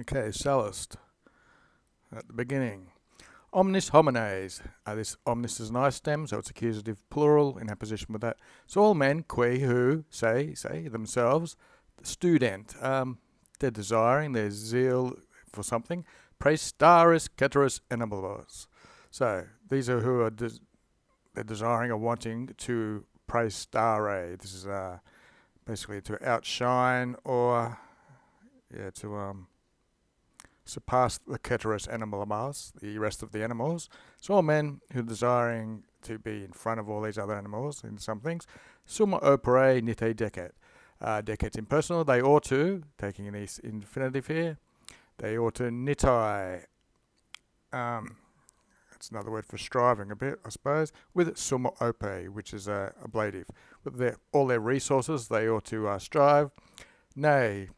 Okay, Sallust at the beginning. Omnis homines. This omnis is an I stem, so it's accusative plural in apposition with that. So all men, qui, who, say themselves, student. They're desiring, their zeal for something. Praestaris, ceteris, animalos. So these are who are they're desiring or wanting to praestare. This is basically to outshine or to surpass the ceteris animalis, the rest of the animals. So all men who are desiring to be in front of all these other animals in some things. Summa opere nite decet. Decet's impersonal. They ought to, taking an infinitive here, they ought to nitai. That's another word for striving a bit, I suppose, with summa ope, which is ablative. With all their resources, they ought to strive. Nay,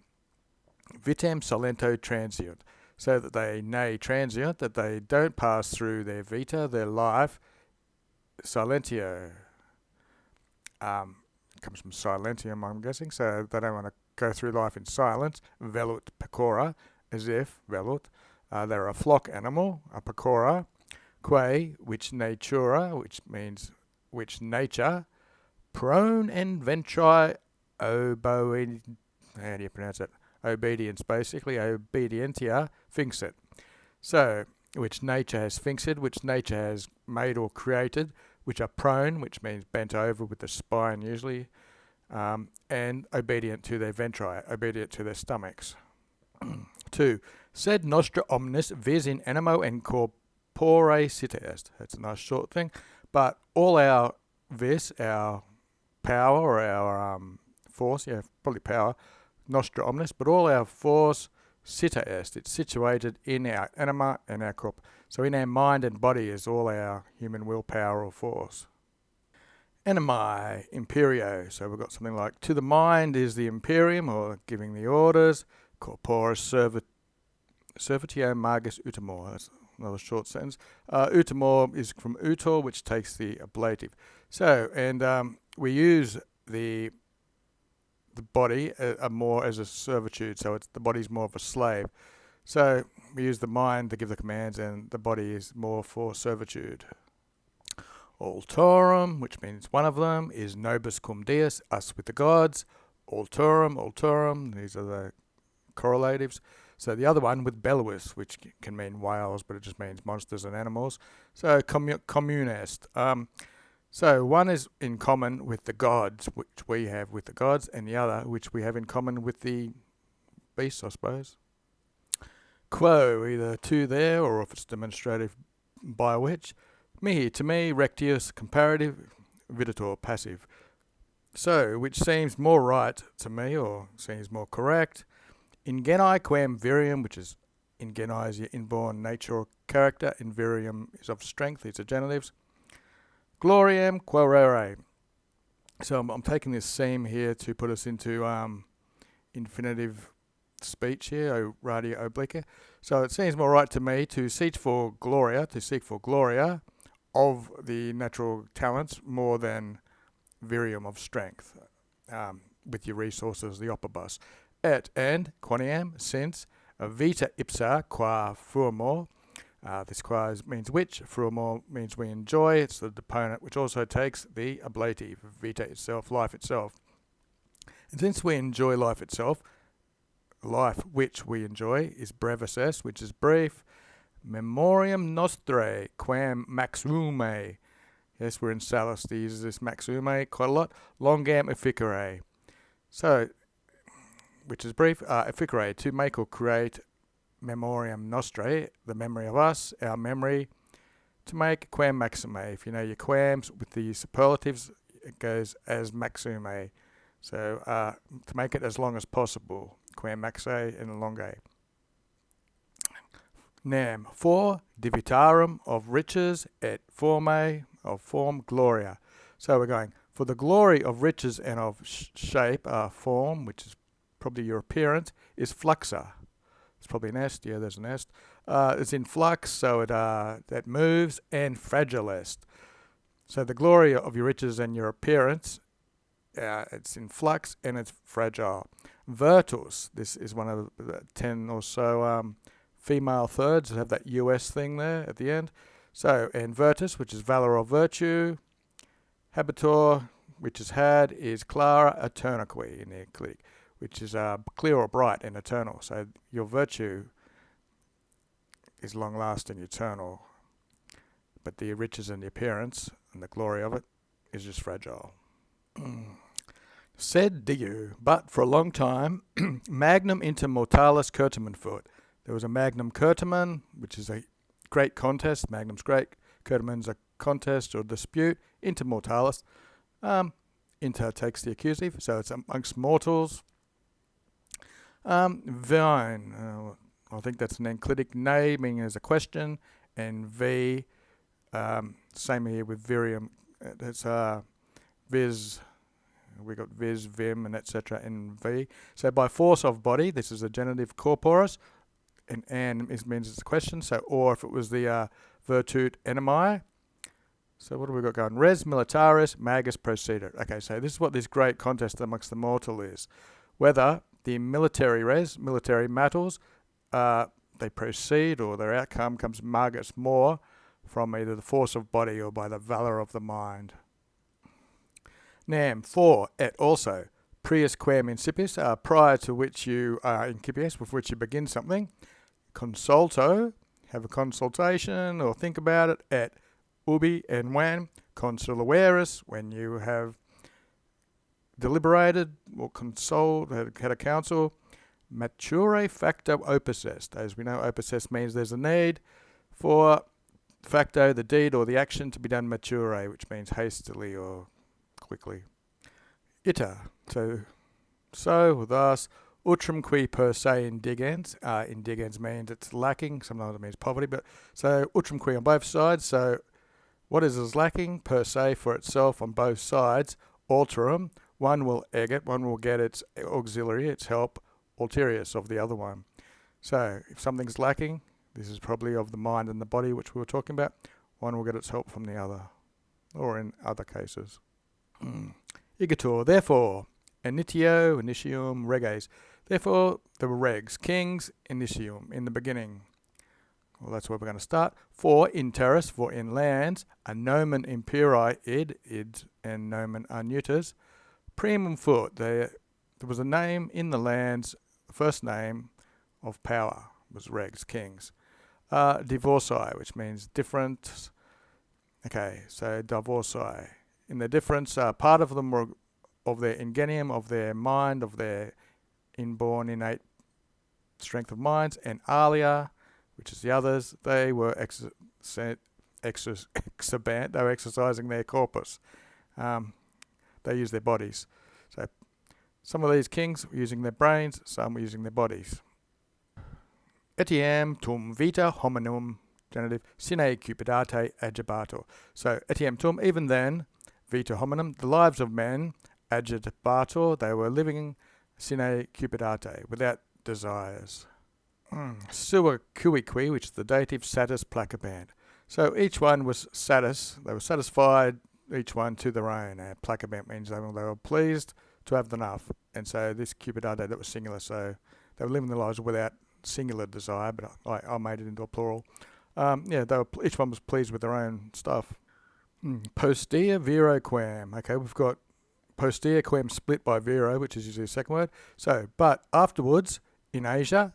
vitam solento transient, so that they transient, that they don't pass through their vita, their life, silentio. Comes from silentium, I'm guessing, so they don't want to go through life in silence. Velut pecora, as if, velut, they're a flock animal, a pecora, que, which natura, which means which nature, prone and ventri oboid, how do you pronounce it? Obedience, basically, obedientia, finxit. So, which nature has finxed, which nature has made or created, which are prone, which means bent over with the spine usually, and obedient to their ventri, obedient to their stomachs. 2. Sed nostra omnis vis in animo and corpore sita est. That's a nice short thing. But all our vis, our power or our force, probably power, nostra omnis, but all our force sita est. It's situated in our anima and our corp. So in our mind and body is all our human willpower or force. Animi, imperio. So we've got something like, to the mind is the imperium, or giving the orders. Corporis servitio magis utamor. That's another short sentence. Utamor is from utor, which takes the ablative. So, and we use the body more as a servitude, so the body's more of a slave. So we use the mind to give the commands, and the body is more for servitude. Altorum, which means one of them, is nobis cum deus, us with the gods. Altorum, these are the correlatives. So the other one with belluus, which can mean whales, but it just means monsters and animals. So communest. So one is in common with the gods, which we have with the gods, and the other, which we have in common with the beasts, I suppose. Quo, either to there, or if it's demonstrative, by which. Mihi, to me, rectius, comparative, viditor, passive. So, which seems more right to me, or seems more correct. Ingenii quam virium, which is ingenii is your inborn nature or character, and virium is of strength, these are genitives. Gloriam quaerere. So I'm taking this seam here to put us into infinitive speech here, radio obliqua. So it seems more right to me to seek for gloria of the natural talents more than virium of strength, with your resources, the opibus. Et and quoniam, since vita ipsa qua fuamor. This qua means which, fruamor means we enjoy. It's the deponent which also takes the ablative, vita itself, life itself. And since we enjoy life itself, life which we enjoy is brevis est, which is brief. Memoriam nostrae quam maxume. Yes, we're in Sallust. He uses this maxume quite a lot. Longam efficere. So, which is brief, efficere, to make or create. Memoriam nostrae, the memory of us, our memory. To make quam maxime. If you know your quams with the superlatives, it goes as maxume. So, to make it as long as possible. Quam maxe and longe. Nam, for divitarum of riches et formae of form gloria. So we're going for the glory of riches and of shape, form, which is probably your appearance, is fluxa. It's probably an est. Yeah, there's an est. It's in flux, so it that moves, and fragile est. So the glory of your riches and your appearance it's in flux and it's fragile. Virtus, this is one of the 10 or so female thirds that have that US thing there at the end. So, and virtus, which is valor or virtue. Habitur, which is had, is clara eternaque in the eclectic, which is clear or bright and eternal. So your virtue is long-lasting, eternal, but the riches and the appearance and the glory of it is just fragile. Sed diu, but for a long time, magnum inter mortalis curtimen fuit. There was a magnum curtimen, which is a great contest. Magnum's great. Curtimen's a contest or dispute. Inter mortalis. Inter takes the accusative, so it's amongst mortals. Vine, I think that's an enclitic ne, meaning as a question, and v, same here with virium. That's vis. We got vis, vim, and etc. in v. So by force of body, this is a genitive corporis, and means it's a question. So, or if it was the virtute enemi. So what have we got going? Res militaris magus proceder. Okay, so this is what this great contest amongst the mortal is. Whether the military matters, they proceed, or their outcome comes magus more from either the force of body or by the valour of the mind. Nam, for, et also, prius quam incipius, prior to which you are incipius, with which you begin something. Consulto, have a consultation or think about it. Et ubi, and when. Consulaveris, when you have deliberated or consoled, had a council. Mature facto opus est. As we know, opus est means there's a need for facto, the deed or the action, to be done mature, which means hastily or quickly. Ita, so thus, utrum qui per se indigens. Indigens means it's lacking, sometimes it means poverty, but so utrum qui on both sides. So what is lacking per se for itself on both sides? Alterum, one will get its auxiliary, its help, ulterius of the other one. So if something's lacking, this is probably of the mind and the body, which we were talking about, one will get its help from the other, or in other cases. Igator, therefore, initium, reges. Therefore, there were regs, kings, initium, in the beginning. Well, that's where we're going to start. For, in terris, for in lands, a nomen imperi, ids, and nomen neuters. Primum fuit, there was a name in the lands, the first name of power was regs, kings. Divorcii, which means different. Okay, so divorcii. In the difference, part of them were of their ingenium, of their mind, of their inborn innate strength of minds, and alia, which is the others, they were exabant, they were exercising their corpus. They used their bodies. So some of these kings were using their brains, some were using their bodies. Etiam tum vita hominum, genitive, sine cupidate agibator. So etiam tum, even then, vita hominum, the lives of men, agibator, they were living sine cupidate, without desires. Sua cuique, which is the dative, satis placabant. So each one was satis, they were satisfied, each one to their own. Placabant means they were pleased to have enough. And so this cupidate, that was singular, so they were living their lives without singular desire, but I made it into a plural. Each one was pleased with their own stuff. Postea viro quam. Okay, we've got postea quam split by viro, which is usually the second word. So, but afterwards, in Asia,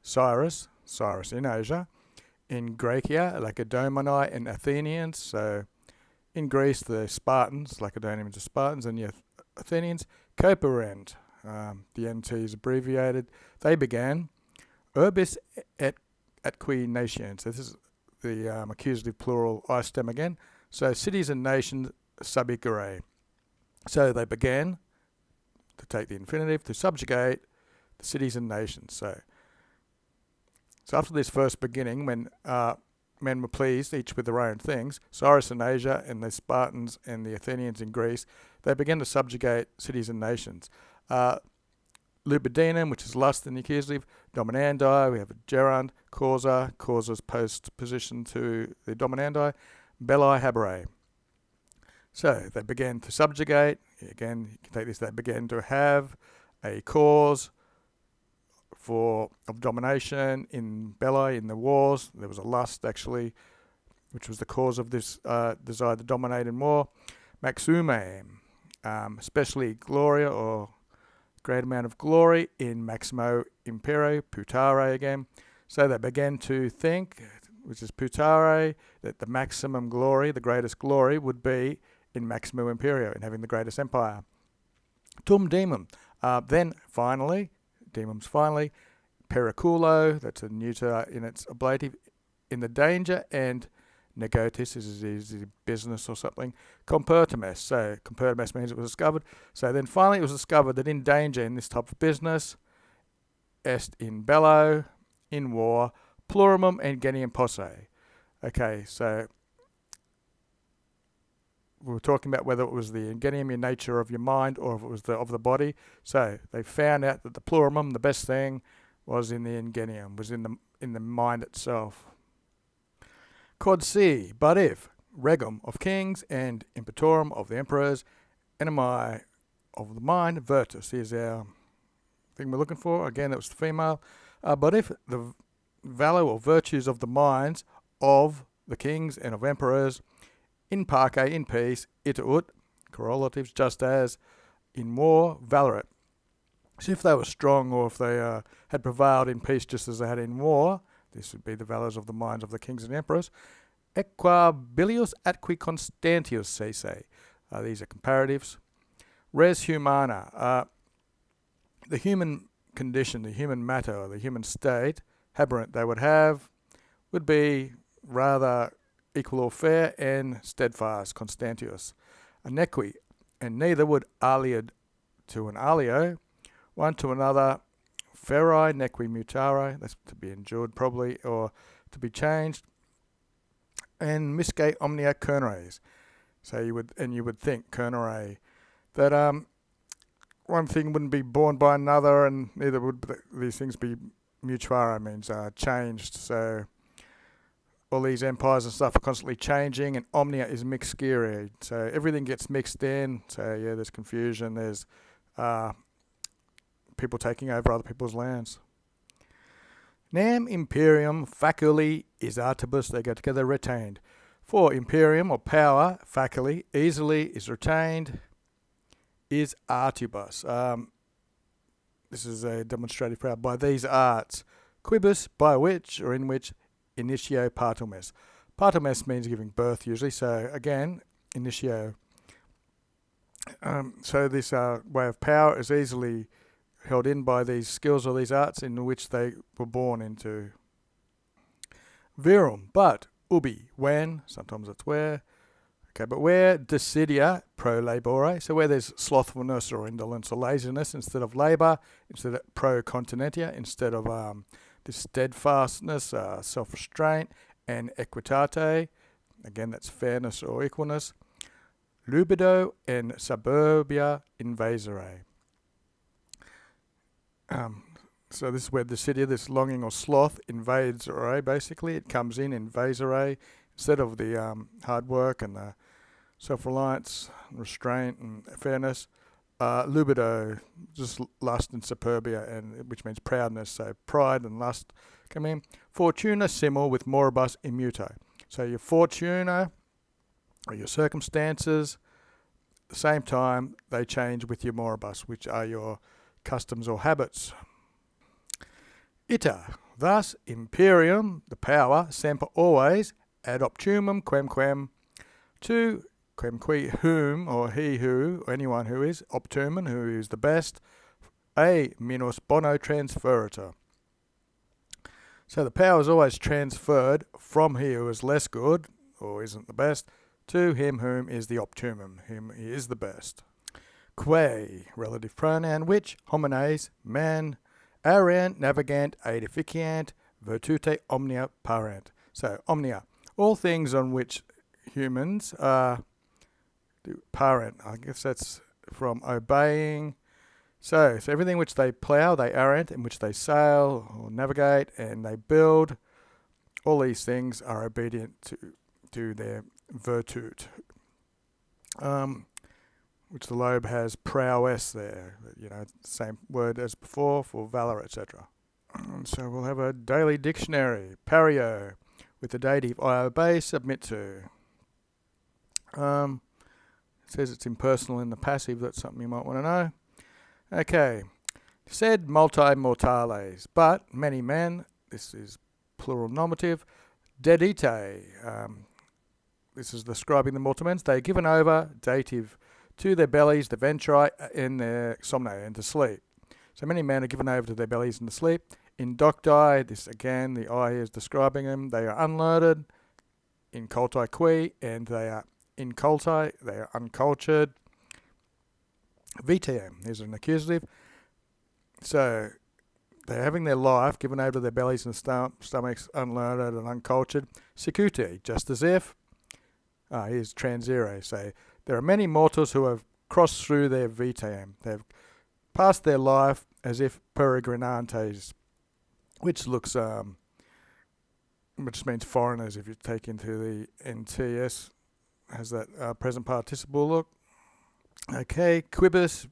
Cyrus in Asia, in Graecia, Lacedaemoni and Athenians. So, in Greece, the Spartans, Lacedaemonians, the Spartans, and the Athenians, coperent. The NT is abbreviated. They began urbis et atqui nations. So this is the accusative plural I stem again. So cities and nations subicere. So they began, to take the infinitive, to subjugate the cities and nations. So after this first beginning, when men were pleased, each with their own things, Cyrus in Asia and the Spartans and the Athenians in Greece, they began to subjugate cities and nations. Lubidinum, which is lust in the accusative, dominandi, we have a gerund, causa's post position to the dominandi, belli habere. So they began to subjugate. Again, you can take this. They began to have a cause of domination in belli, in the wars. There was a lust actually, which was the cause of this desire to dominate in war. Maxume, especially gloria or great amount of glory in maximo impero, putare again. So they began to think, which is putare, that the maximum glory, the greatest glory, would be in maximo imperio, in having the greatest empire. Tum demum. Then finally, demum's finally, periculo, that's a neuter in its ablative, in the danger, and negotis is business or something. Compertimes. So compertimes means it was discovered. So then finally it was discovered that in danger, in this type of business, est in bello, in war, plurumum ingenium posse. Okay, so we were talking about whether it was the ingenium, your nature of your mind, or if it was of the body. So they found out that the plurumum, the best thing, was in the ingenium, was in the mind itself. Quod si, but if regum of kings and impetorum of the emperors, enemi of the mind, virtus. Here's our thing we're looking for. Again, that was the female. But if the value or virtues of the minds of the kings and of emperors, in pace, in peace, ita ut, correlatives, just as in war, valoret. So if they were strong, or if they had prevailed in peace just as they had in war, this would be the values of the minds of the kings and emperors. Equabilius atqui constantius, say. These are comparatives. Res humana. The human condition, the human matter, or the human state, haberent they would have, would be rather equal or fair and steadfast, constantius. Anequi, and neither would aliad to an alio, one to another, ferri nequi mutare, that's to be endured probably, or to be changed, and misce omnia cernere. So you would think cernere that one thing wouldn't be born by another, and neither would these things be mutuare, means changed. So all these empires and stuff are constantly changing, and omnia is mixere. So everything gets mixed in. So yeah, there's confusion. There's people taking over other people's lands. Nam imperium faculi is artibus, they go together, retained. For imperium or power, faculi, easily is retained, is artibus. This is a demonstrative proud by these arts. Quibus, by which or in which, initio partumes. Partumes means giving birth usually, so again, initio. So this way of power is easily held in by these skills or these arts in which they were born into. Virum, but, ubi, when, sometimes it's where. Okay, but where desidia pro labore, so where there's slothfulness or indolence or laziness instead of labour, instead of pro continentia, instead of this steadfastness, self-restraint, and equitate, again that's fairness or equalness. Lubido and suburbia invasere. So this is where desidia, this longing or sloth, invades, basically. It comes in, invasere, instead of the hard work and the self-reliance, restraint and fairness. Lubido, just lust and superbia, and which means proudness. So pride and lust come in. Fortuna simul with moribus immuto. So your fortuna or your circumstances, at the same time they change with your moribus, which are your customs or habits. Ita, thus imperium, the power, semper always, ad optumum quem, to quem qui whom, or he who, or anyone who is, optumum, who is the best, a minus bono transferator. So the power is always transferred from he who is less good, or isn't the best, to him whom is the optumum, him he is the best. Quae, relative pronoun, which, homines, man, arent, navigant, aedificiant, virtute omnia parent. So, omnia, all things on which humans are parent. I guess that's from obeying. So everything which they plough, they arent, in which they sail or navigate and they build, all these things are obedient to their virtute. which the lobe has prowess there. Same word as before for valor, etc. So we'll have a daily dictionary, pario, with the dative I obey, submit to. It says it's impersonal in the passive. That's something you might want to know. Okay. Said multi mortales, but many men, this is plural nominative, dedite, this is describing the mortamens, they are given over, dative, to their bellies, the ventri, in their somnae, and to sleep. So many men are given over to their bellies and to sleep. Indocti, this again, the I is describing them, they are unlearned, inculti qui, and they are inculti, they are uncultured. VTM, here's an accusative. So they're having their life given over to their bellies and stomachs, unlearned and uncultured. Sicuti, just as if. Here's transire. So there are many mortals who have crossed through their VTM. They've passed their life as if peregrinantes, which looks, which means foreigners if you take into the NTS, has that present participle look. Okay, quibus.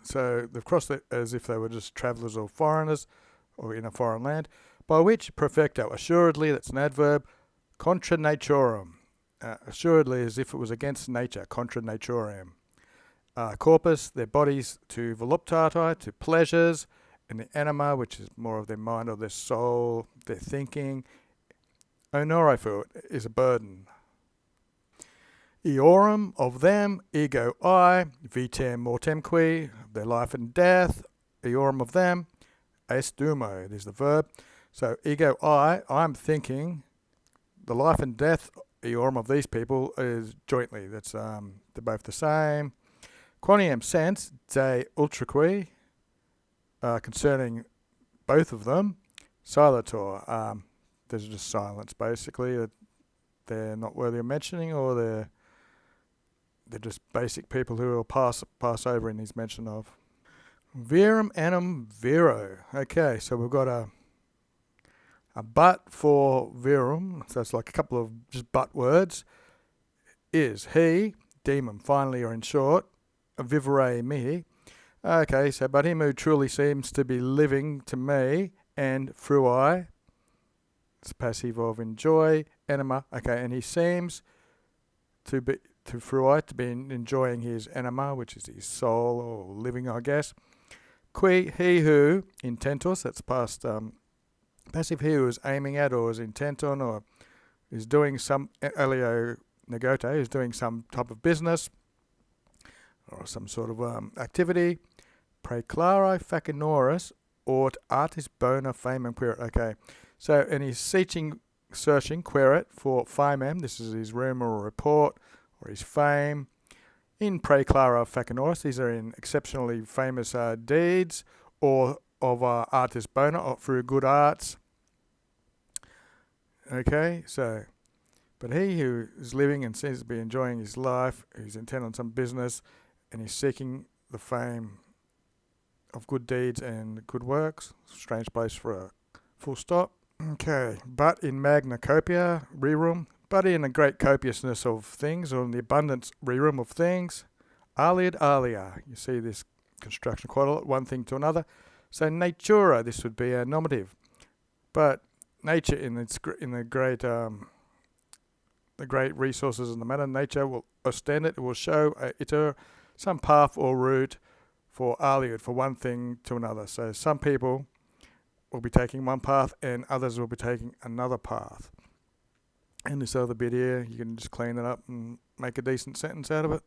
So they've crossed it as if they were just travellers or foreigners, or in a foreign land. By which, perfecto, assuredly, that's an adverb, contra naturam, assuredly as if it was against nature, contra naturem. Corpus, their bodies, to voluptati, to pleasures, and the anima, which is more of their mind or their soul, their thinking. Onorifu is a burden. Eorum, of them, ego I, vitem mortemque, their life and death, eorum of them, estumo, there's the verb. So ego I'm thinking, the life and death, eorum of these people is jointly, that's they're both the same. Quoniam sense, de ultraque, concerning both of them, silator, there's just silence basically, that they're not worthy of mentioning, or they're just basic people who will pass over in his mention of. Virum anum viro. Okay, so we've got a but for virum, so it's like a couple of just but words. Is he, demon, finally, or in short, vivere mihi. Okay, so but him who truly seems to be living to me, and frui, it's passive of enjoy, anima. Okay, and he seems to be frui, to be enjoying his anima, which is his soul or living, I guess. Qui, he who, intentus, that's past passive, he who is aiming at or is intent on or is doing some, elio negote, is doing some type of business or some sort of activity. Praeclaro facinoris aut artis bona famem querit. Okay, so, and he's searching, querit for famem, this is his rumour or report, or his fame. In praeclara facinoris, these are in exceptionally famous deeds, or of artis bona, or through good arts. Okay, so, but he who is living and seems to be enjoying his life, who's intent on some business, and he's seeking the fame of good deeds and good works, strange place for a full stop. Okay, but in magna copia, rerum, but in a great copiousness of things, or in the abundance rerum of things, aliad alia. You see this construction quite a lot, one thing to another. So natura, this would be a nominative. But nature in the great resources in the matter, nature will ostend it. It will show some path or route for aliad, for one thing to another. So some people will be taking one path and others will be taking another path. And this other bit here, you can just clean it up and make a decent sentence out of it.